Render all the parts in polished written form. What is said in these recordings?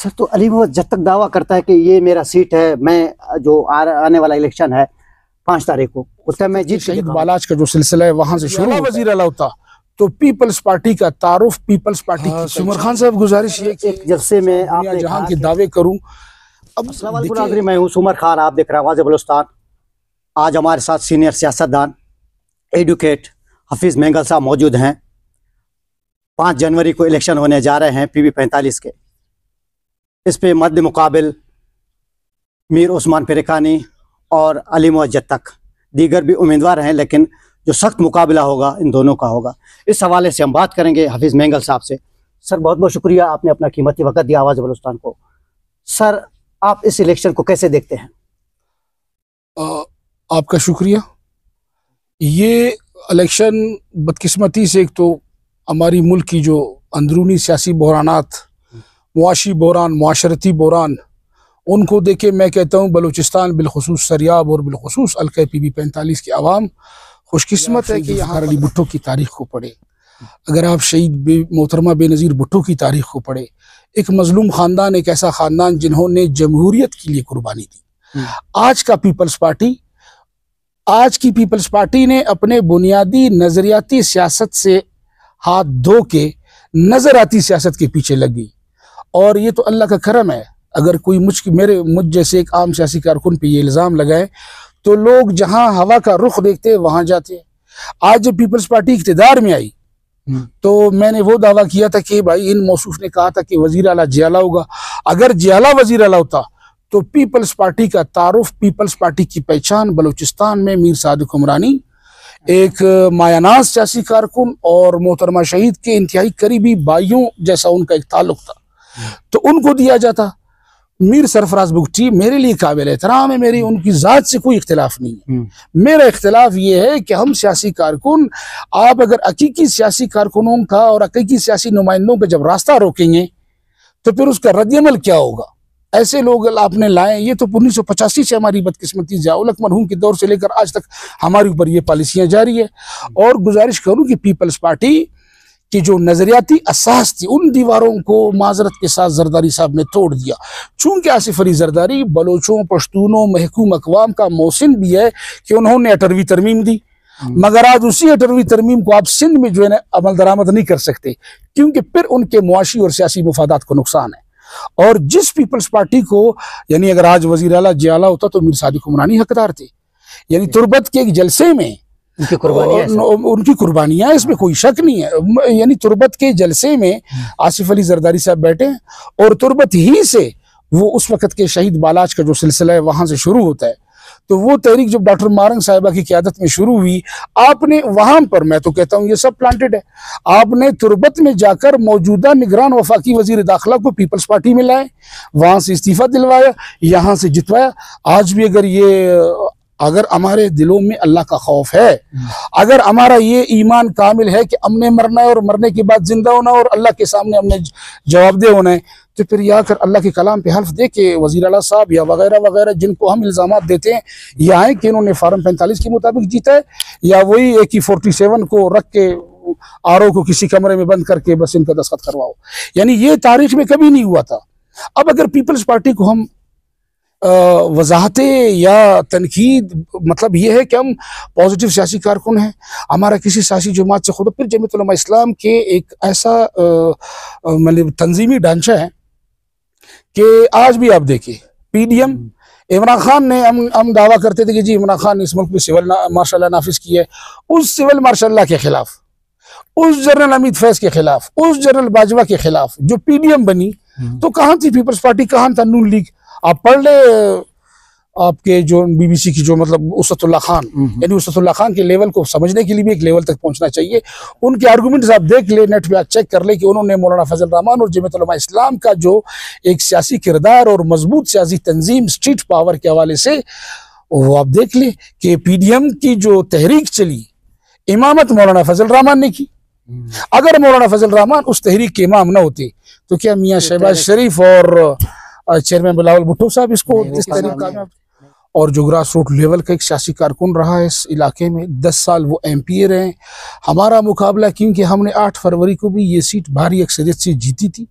Sir तो अली मोहम्मद जब तक दावा करता है कि ये मेरा सीट है, मैं जो आने वाला इलेक्शन है 5 तारीख को, उस टाइम मैं जीत शहीद बालाज का जो सिलसिला है वहां से शुरू वजीर अला होता तो पीपल्स पार्टी का तारुफ पीपल्स पार्टी की सुमर खान साहब गुजारिश ये कि एक जलसे में आपने जहां के दावे करूं। अब मैं हूँ सुमर खान, आप देख रहे हैं आवाज़ बलूचिस्तान। आज हमारे साथ सीनियर सियासतदान एडवोकेट हफीज़ मेंगल साहब मौजूद हैं। 5 जनवरी को इलेक्शन होने जा रहे हैं PB 45 के। इस पे मद्दे मुकाबिल मीर उस्मान पेरेखानी और अली मोहम्मद तक दीगर भी उम्मीदवार हैं, लेकिन जो सख्त मुकाबला होगा इन दोनों का होगा। इस हवाले से हम बात करेंगे हफीज़ मेंगल साहब से। सर बहुत बहुत शुक्रिया, आपने अपना कीमती वक्त दिया आवाज़ बलूचिस्तान को। सर आप इस इलेक्शन को कैसे देखते हैं? आपका शुक्रिया। ये इलेक्शन बदकिस्मती से एक तो हमारी मुल्क की जो अंदरूनी सियासी बहरानात, मुआशी बहरान, मुआशरती बहरान, उनको देखे मैं कहता हूँ बलूचिस्तान बिलखुसूस सरियाब और बिलखुसूस हल्का PB 45 की आवाम खुशकिस्मत है कि यहाँ अली भुट्टो की तारीख को पढ़े। अगर आप शहीद मोहतरमा बेनज़ीर भुट्टो की तारीख को पढ़े, एक मजलूम ख़ानदान, एक ऐसा ख़ानदान जिन्होंने जमहूरियत के लिए कुर्बानी दी। आज की पीपल्स पार्टी ने अपने बुनियादी नज़रियाती सियासत से हाथ धो के नज़राती सियासत के पीछे लगी। और ये तो अल्लाह का करम है, अगर कोई मुझ जैसे एक आम सियासी कारकुन पे ये इल्ज़ाम लगाए तो लोग जहां हवा का रुख देखते हैं वहां जाते हैं। आज जब पीपल्स पार्टी इक़्तिदार में आई तो मैंने वो दावा किया था कि भाई इन मौसूफ ने कहा था कि वज़ीर आला जियाला होगा। अगर जियाला वज़ीर आला होता तो पीपल्स पार्टी का तारुफ, पीपल्स पार्टी की पहचान बलूचिस्तान में मीर सादिक उमरानी, एक मायानाज सियासी कारकुन और मोहतरमा शहीद के इंतहाई करीबी भाइयों जैसा उनका एक ताल्लुक था, तो उनको दिया जाता। मीर सरफराज बुगटी मेरे लिए काबिल एहतराम है, मेरी उनकी ज़ात से कोई इख्तिलाफ नहीं है। मेरा इख्तिलाफ ये है कि हम सियासी कारकुन, आप अगर हकीकी सियासी कारकुनों का और हकीकी सियासी नुमाइंदों का जब रास्ता रोकेंगे तो फिर उसका रद्दअमल क्या होगा? ऐसे लोग आपने लाए, ये तो 1985 से हमारी बदकिस्मती ज़ियाउल हक मरहूम के दौर से लेकर आज तक हमारे ऊपर ये पॉलिसियाँ जारी है। और गुजारिश करूँ कि पीपल्स पार्टी कि जो नज़रियाती असास थी उन दीवारों को माजरत के साथ जरदारी साहब ने तोड़ दिया। चूंकि आसिफ अली जरदारी बलोचों, पश्तूनों, महकूम अकवाम का मोहसिन भी है कि उन्होंने 18वीं तरमीम दी, मगर आज उसी 18वीं तरमीम को आप सिंध में जो है ना अमल दरामद नहीं कर सकते, क्योंकि फिर उनके मुआशी और सियासी मुफादात को नुकसान है। और जिस पीपल्स पार्टी को, यानी अगर आज वज़ीर आला जियाला होता तो मीर सादिक उमरानी हकदार थे। यानी तुरबत के एक जलसे में उनकी कुर्बानियां, इसमें कोई शक नहीं है। यानी तुरबत के जलसे में आसिफ अली जरदारी साहब बैठे और तुरबत ही से वो उस वक्त के शहीद बालाज का जो सिलसिला है वहां से शुरू होता है। तो वो तहरीक जब डॉक्टर मारंग साहिबा की क़यादत में शुरू हुई, आपने वहां पर, मैं तो कहता हूँ ये सब प्लांटेड है, आपने तुरबत में जाकर मौजूदा निगरान वफाकी वजीर दाखिला को पीपल्स पार्टी में लाए, वहां से इस्तीफा दिलवाया, यहाँ से जितवाया। आज भी अगर हमारे दिलों में अल्लाह का खौफ है, अगर हमारा ये ईमान कामिल है कि हमने मरना है और मरने के बाद जिंदा होना और अल्लाह के सामने हमने जवाबदेह होना है, तो फिर या कर अल्लाह के कलाम पे हल्फ दे के वज़ीर आला साहब या वगैरह वगैरह जिनको हम इल्ज़ामात देते हैं यह आए कि इन्होंने फार्म 45 के मुताबिक जीता है, या वही AK-47 को रख के RO को किसी कमरे में बंद करके बस इनका दस्तखत करवाओ। यानी ये तारीख में कभी नहीं हुआ था। अब अगर पीपल्स पार्टी को हम वजाहतें या तनकीद, मतलब ये है कि हम पॉजिटिव सियासी कारकुन हैं, हमारा किसी सियासी जमात से खुद, फिर जमीयत उलमा इस्लाम के एक ऐसा मतलब तंजीमी ढांचा है कि आज भी आप देखिए PDM इमरान खान ने, हम दावा करते थे कि जी इमरान खान ने इस मुल्क में सिविल मार्शल नाफिज किया है, उस सिविल मार्शल के खिलाफ, उस जनरल हमीद फैज के खिलाफ, उस जनरल बाजवा के खिलाफ जो PDM बनी, तो कहाँ थी पीपल्स पार्टी, कहाँ था नून लीग? आप पढ़ ले आपके जो BBC की जो मतलब उसतुल्लाह खान, यानी उसतुल्लाह खान के लेवल को समझने के लिए भी एक लेवल तक पहुंचना चाहिए। उनके आर्गूमेंट्स आप देख ले, नेट पे आप चेक कर ले कि उन्होंने मौलाना फजल रहमान और जमीयत उलमा इस्लाम का जो एक सियासी किरदार और मजबूत सियासी तंजीम, स्ट्रीट पावर के हवाले से, वो आप देख ले कि PDM की जो तहरीक चली, इमामत मौलाना फजल रहमान ने की। अगर मौलाना फजल रहमान उस तहरीक के इमाम न होते तो क्या मियाँ शहबाज शरीफ और चेयरमैन बिलावल भुट्टो साहब इसको इस तरीके, और जो ग्रास रूट लेवल का एक सियासी कारकुन रहा है इस इलाके में, 10 साल वो MP रहे। हमारा मुकाबला, क्योंकि हमने 8 फरवरी को भी ये सीट भारी अक्सरियत से जीती थी,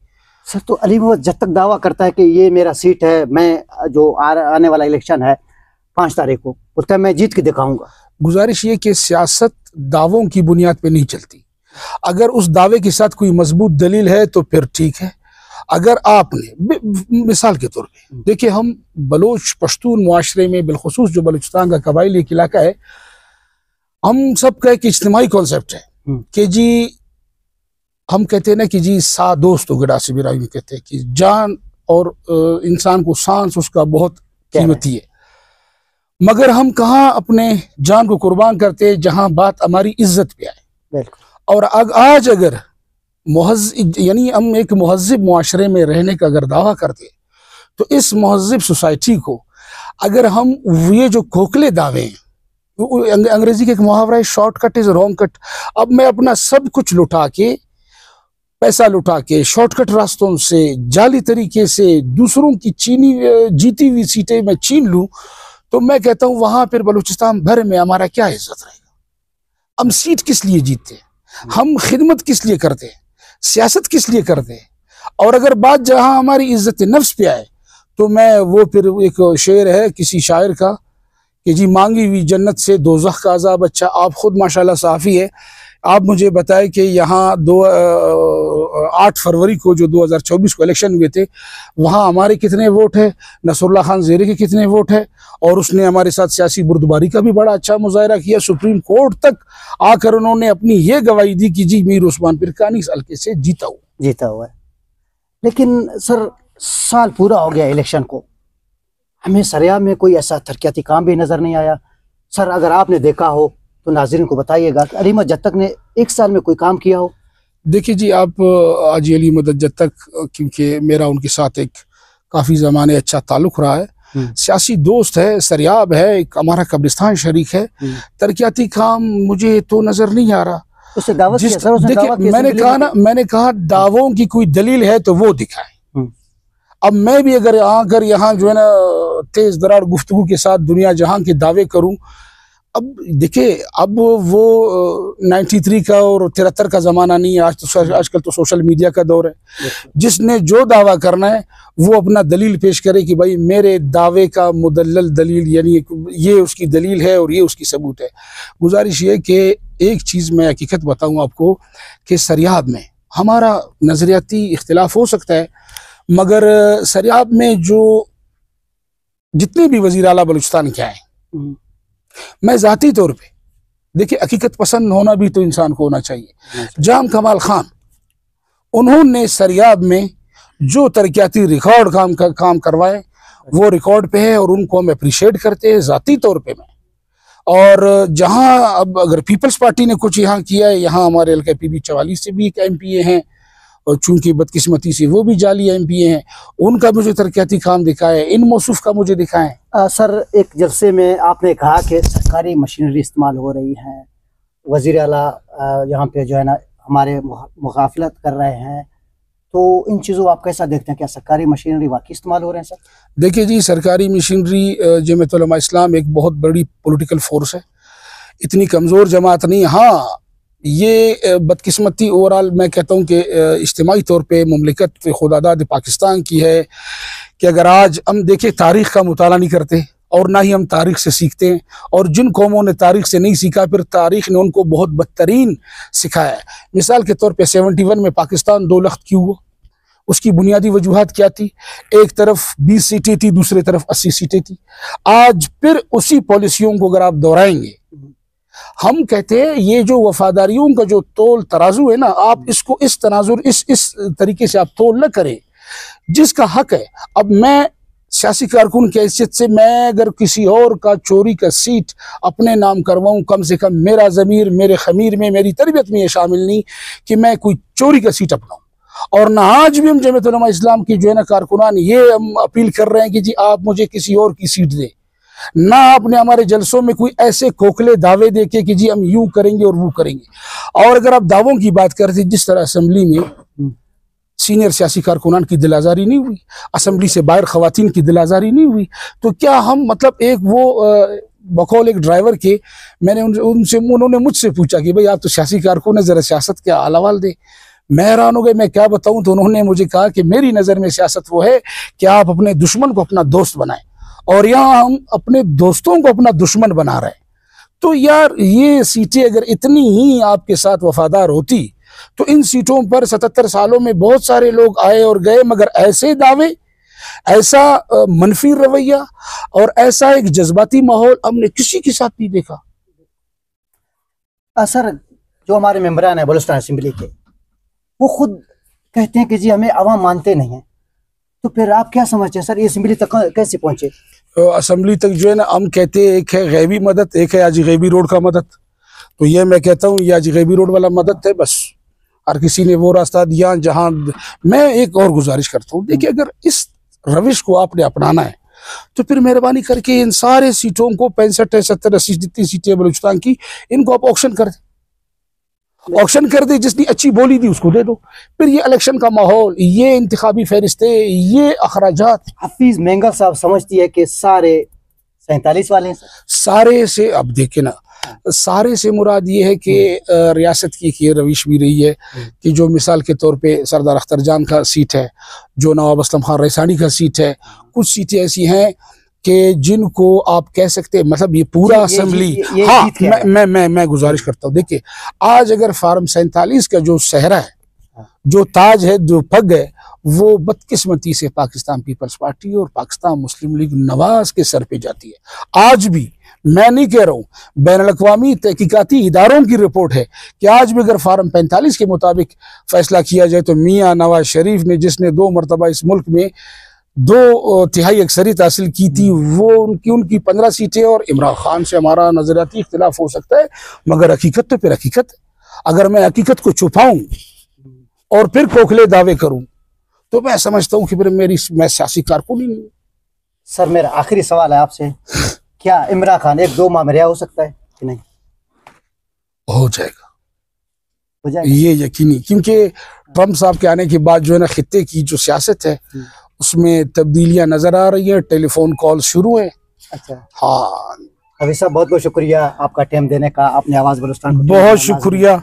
सर तो अली मोहम्मद जब तक दावा करता है कि ये मेरा सीट है, मैं जो आने वाला इलेक्शन है 5 तारीख को, बोलता है मैं जीत के दिखाऊंगा। गुजारिश ये कि सियासत दावों की बुनियाद पे नहीं चलती। अगर उस दावे के साथ कोई मजबूत दलील है तो फिर ठीक है। अगर आपने मिसाल के तौर पे देखिए, हम बलोच पश्तून मुआशरे में बिलखुसूस जो बलूचिस्तान का कबाइली एक इलाका है, हम सब का एक इज्तिमाई कॉन्सेप्ट है कि जी, हम कहते हैं ना कि जी सा दोस्त गिरा से बिराई में कहते हैं कि जान और इंसान को सांस उसका बहुत कीमती है, मगर हम कहाँ अपने जान को कुर्बान करते हैं जहां बात हमारी इज्जत पे आए। और आज अगर यानी हम एक मुहज्जिब मुआशरे में रहने का अगर दावा करते हैं, तो इस मुहज्जिब सोसाइटी को अगर हम ये जो खोखले दावे हैं, अंग्रेजी का एक मुहावरा है, शॉर्टकट इज रॉन्ग कट। अब मैं अपना सब कुछ लुटा के, पैसा लुटा के, शॉर्टकट रास्तों से, जाली तरीके से दूसरों की जीती हुई सीटें मैं छीन लूं, तो मैं कहता हूं वहां पर बलूचिस्तान भर में हमारा क्या इज्जत रहेगा। हम सीट किस लिए जीतते हैं, हम खिदमत किस लिए करते हैं, सियासत किस लिए करते हैं। और अगर बात जहां हमारी इज्जत नफ्स पे आए, तो मैं वो फिर एक शेर है किसी शायर का कि जी मांगी हुई जन्नत से दोज़ख का अज़ाब अच्छा। आप खुद माशाल्लाह साफ़ी है, आप मुझे बताएं कि यहाँ 8 फरवरी को जो 2024 को इलेक्शन हुए थे, वहाँ हमारे कितने वोट है, नसरुल्लाह खान ज़ेरे के कितने वोट है, और उसने हमारे साथ सियासी बुर्दबारी का भी बड़ा अच्छा मुजाहरा किया। सुप्रीम कोर्ट तक आकर उन्होंने अपनी ये गवाही दी कि जी मीर उस्मान पिरकानी इस हल्के से जीता हुआ है। लेकिन सर साल पूरा हो गया इलेक्शन को, हमें सरियाब में कोई ऐसा तरक्याती काम भी नजर नहीं आया। सर अगर आपने देखा हो तो नाज़रीन को बताइएगा कि अली मोहम्मद जद तक ने 1 साल में कोई काम किया हो। देखिए जी, आप आज अली मोहम्मद जद तक, क्योंकि मेरा उनके साथ एक काफ़ी ज़माने अच्छा ताल्लुक़ रहा है, सियासी दोस्त है, सरियाब है, एक हमारा कब्रिस्तान शरीक है, तरक्याती काम मुझे तो नज़र नहीं आ रहा। उससे दावत देखिए, मैंने कहा दावों की कोई दलील है तो वो दिखाएं। अब मैं भी अगर आकर यहाँ जो है ना तेज दरार गुफ्तगू के साथ दुनिया जहां के दावे करूं, अब देखिए, अब वो 93 का और 73 का ज़माना नहीं है। आजकल तो सोशल मीडिया का दौर है। जिसने जो दावा करना है वो अपना दलील पेश करे कि भाई मेरे दावे का मुदल्लल दलील, यानी ये उसकी दलील है और ये उसकी सबूत है। गुजारिश ये कि एक चीज़ मैं हकीकत बताऊँ आपको कि सरियाब में हमारा नज़रियाती इख्तिलाफ हो सकता है, मगर सरियाब में जो जितने भी वज़ीर आला बलूचिस्तान के आए, मैं ज़ाती तौर पे, देखिए हकीकत पसंद होना भी तो इंसान को होना चाहिए। जाम कमाल खान, उन्होंने सरियाब में जो तरक्याती रिकॉर्ड काम करवाए वो रिकॉर्ड पे है और उनको हम अप्रिशिएट करते हैं ज़ाती तौर पे मैं। और जहां अब अगर पीपल्स पार्टी ने कुछ यहाँ किया है, यहाँ हमारे LKPB 44 से भी एक MPA हैं, और चूंकि बदकिस्मती से वो भी जाली MPA हैं, उनका मुझे तरक्याती काम दिखाए, इन मौसूफ का मुझे दिखाएं। सर एक जलसे में आपने कहा कि सरकारी मशीनरी इस्तेमाल हो रही है, वज़ीर आला यहाँ पे जो है ना हमारे मुखाफलत कर रहे हैं, तो इन चीज़ों आप कैसा देखते हैं? क्या सरकारी मशीनरी वाकई इस्तेमाल हो रहे हैं सर? देखिए जी, सरकारी मशीनरी, जमात उलमा इस्लाम एक बहुत बड़ी पॉलिटिकल फोर्स है, इतनी कमज़ोर जमात नहीं। हाँ, ये बदकिस्मती ओवरऑल मैं कहता हूँ कि इज्तिमाई तौर पे मुमलिकत खुदादाद पाकिस्तान की है कि अगर आज हम देखें, तारीख़ का मुताला नहीं करते और ना ही हम तारीख़ से सीखते हैं, और जिन कौमों ने तारीख़ से नहीं सीखा, फिर तारीख़ ने उनको बहुत बदतरीन सिखाया है। मिसाल के तौर पे 71 में पाकिस्तान 2 लख्त क्यों हुआ, उसकी बुनियादी वजूहात क्या थी? एक तरफ 20 सीटें थी, दूसरी तरफ 80 सीटें थी। आज फिर उसी पॉलिसियों को अगर आप दोहराएंगे, हम कहते हैं ये जो वफादारियों का जो तोल तराजू है ना, आप इसको इस तनाजुर इस तरीके से आप तोल न करें जिसका हक है। अब मैं सियासी कारकुन की हैसियत से, मैं अगर किसी और का चोरी का सीट अपने नाम करवाऊं, कम से कम मेरा ज़मीर मेरे खमीर में, मेरी तरबियत में ये शामिल नहीं कि मैं कोई चोरी का सीट अपनाऊं। और ना आज भी हम जमात उलमा इस्लाम की जो है ना कारकुनान ये हम अपील कर रहे हैं कि जी आप मुझे किसी और की सीट दें, ना आपने हमारे जलसों में कोई ऐसे खोखले दावे देके कि जी हम यूं करेंगे और वो करेंगे। और अगर आप दावों की बात करते, जिस तरह असेंबली में सीनियर सियासी कारकुनान की दिल आज़ारी नहीं हुई, असेंबली से बाहर खवातीन की दिल आज़ारी नहीं हुई, तो क्या हम मतलब एक वो बकौल एक ड्राइवर के, मैंने उन्होंने मुझसे पूछा कि भाई आप तो सियासी कारकुन है, ज़रा सियासत के अहवाल दे। मैं हैरान हो गए, मैं क्या बताऊं। तो उन्होंने मुझे कहा कि मेरी नज़र में सियासत वो है कि आप अपने दुश्मन को अपना दोस्त बनाएं, और यहाँ हम अपने दोस्तों को अपना दुश्मन बना रहे हैं। तो यार ये सीटें अगर इतनी ही आपके साथ वफादार होती तो इन सीटों पर 77 सालों में बहुत सारे लोग आए और गए, मगर ऐसे दावे, ऐसा मनफी रवैया और ऐसा एक जज्बाती माहौल हमने किसी के साथ नहीं देखा। सर, जो हमारे मेंबरान है बलूचिस्तान असेंबली के, वो खुद कहते हैं कि जी हमें अवाम मानते नहीं हैं, तो फिर आप क्या समझते हैं सर, ये असेंबली तक कैसे पहुंचे? असेंबली तक जो है ना, हम कहते हैं एक है गैबी मदद, एक है आज गैबी रोड का मदद। तो ये मैं कहता हूँ ये आज गैबी रोड वाला मदद है, बस हर किसी ने वो रास्ता दिया जहां। मैं एक और गुजारिश करता हूँ, देखिए अगर इस रविश को आपने अपनाना है तो फिर मेहरबानी करके इन सारे सीटों को 65 70 80 जितनी सीटें बलूचिस्तान की, इनको आप ऑक्शन कर दें, ऑक्शन कर दे, जिसने अच्छी बोली दी उसको दे दो। फिर ये इलेक्शन का माहौल, ये इंतखाबी फहरिस्तें, ये अखराजात। हफीज मेंगल साहब समझती है कि सारे 47 वाले हैं सर? सारे से, अब देखे ना, सारे से मुराद ये है कि रियासत की ये रविश भी रही है कि जो मिसाल के तौर पे सरदार अख्तर जान का सीट है, जो नवाब असलम खान रईसानी का सीट है, कुछ सीटें ऐसी हैं कि जिनको आप कह सकते हैं, मतलब ये पूरा असेंबली। हाँ, मैं गुजारिश करता हूँ, देखिए आज अगर फार्म 47 का जो सहरा है, जो ताज है, जो पग है, वो बदकिस्मती से पाकिस्तान पीपल्स पार्टी और पाकिस्तान मुस्लिम लीग नवाज के सर पे जाती है। आज भी मैं नहीं कह रहा हूँ, बैनुल-अक़वामी तहकीकाती इदारों की रिपोर्ट है कि आज भी अगर फार्म 45 के मुताबिक फैसला किया जाए तो मियाँ नवाज शरीफ ने, जिसने 2 मरतबा इस मुल्क में 2/3 अक्सरियत हासिल की थी, वो उनकी 15 सीटें, और इमरान खान से हमारा नजरियाती इख्तिलाफ हो सकता है, मगर हकीकत तो फिर हकीकत है। अगर मैं हकीकत को छुपाऊं और फिर खोखले दावे करूं तो मैं समझता हूं कि फिर मैं सियासी कारकुन ही नहीं। सर, मेरा आखिरी सवाल है आपसे, क्या इमरान खान 1-2 माह में रिहा हो सकता है कि नहीं? हो जाएगा, हो जाएगा ये यकीनी, क्योंकि ट्रंप साहब के आने के बाद जो है ना, खित्ते की जो सियासत है उसमें तब्दीलियां नजर आ रही है, टेलीफोन कॉल शुरू है। अच्छा, हाँ हफीज साहब बहुत बहुत शुक्रिया आपका टाइम देने का, अपनी आवाज़ बलूचिस्तान को बहुत शुक्रिया।